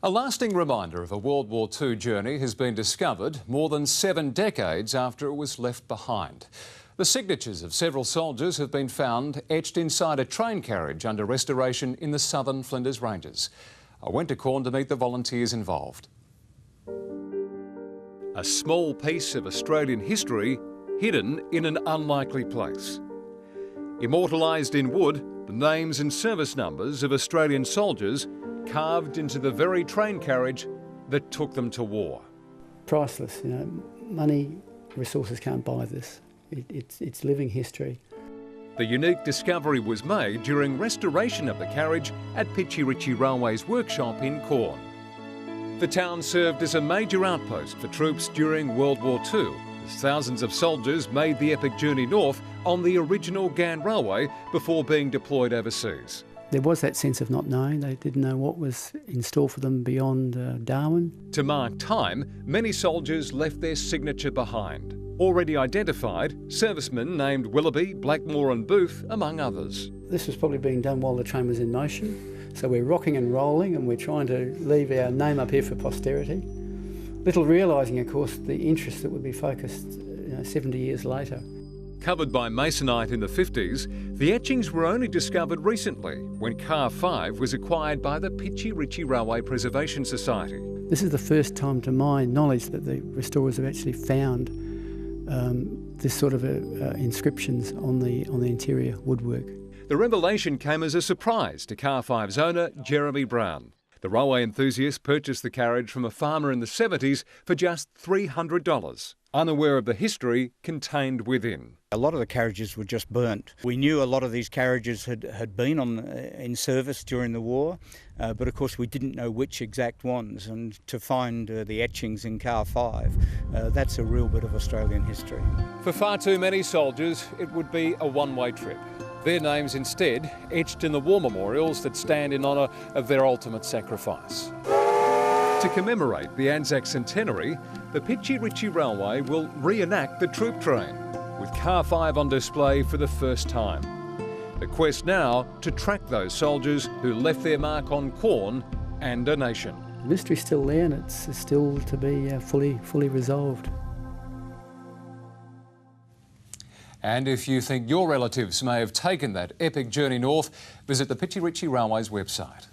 A lasting reminder of a World War II journey has been discovered more than 7 decades after it was left behind. The signatures of several soldiers have been found etched inside a train carriage under restoration in the Southern Flinders Ranges. I went to Corn to meet the volunteers involved. A small piece of Australian history hidden in an unlikely place. Immortalised in wood, the names and service numbers of Australian soldiers carved into the very train carriage that took them to war. Priceless, you know, money, resources can't buy this. It's living history. The unique discovery was made during restoration of the carriage at Pitchy Ritchie Railway's workshop in Corn. The town served as a major outpost for troops during World War II, as thousands of soldiers made the epic journey north on the original Ghan Railway before being deployed overseas. There was that sense of not knowing. They didn't know what was in store for them beyond Darwin. To mark time, many soldiers left their signature behind. Already identified, servicemen named Willoughby, Blackmore and Booth, among others. This was probably being done while the train was in motion. So we're rocking and rolling and we're trying to leave our name up here for posterity. Little realising, of course, the interest that would be focused 70 years later. Covered by masonite in the 50s, the etchings were only discovered recently when Car 5 was acquired by the Pitchy Ritchie Railway Preservation Society. This is the first time to my knowledge that the restorers have actually found this sort of inscriptions on the interior woodwork. The revelation came as a surprise to Car 5's owner, Jeremy Brown. The railway enthusiast purchased the carriage from a farmer in the 70s for just $300, unaware of the history contained within. A lot of the carriages were just burnt. We knew a lot of these carriages had been in service during the war, but of course we didn't know which exact ones, and to find the etchings in Car 5, that's a real bit of Australian history. For far too many soldiers, it would be a one-way trip. Their names instead etched in the war memorials that stand in honour of their ultimate sacrifice. To commemorate the ANZAC centenary, the Pitchy Ritchie Railway will reenact the troop train, with Car 5 on display for the first time. The quest now to track those soldiers who left their mark on Corn and a nation. The mystery's still there and it's still to be fully resolved. And if you think your relatives may have taken that epic journey north, visit the Pitchy Ritchie Railway's website.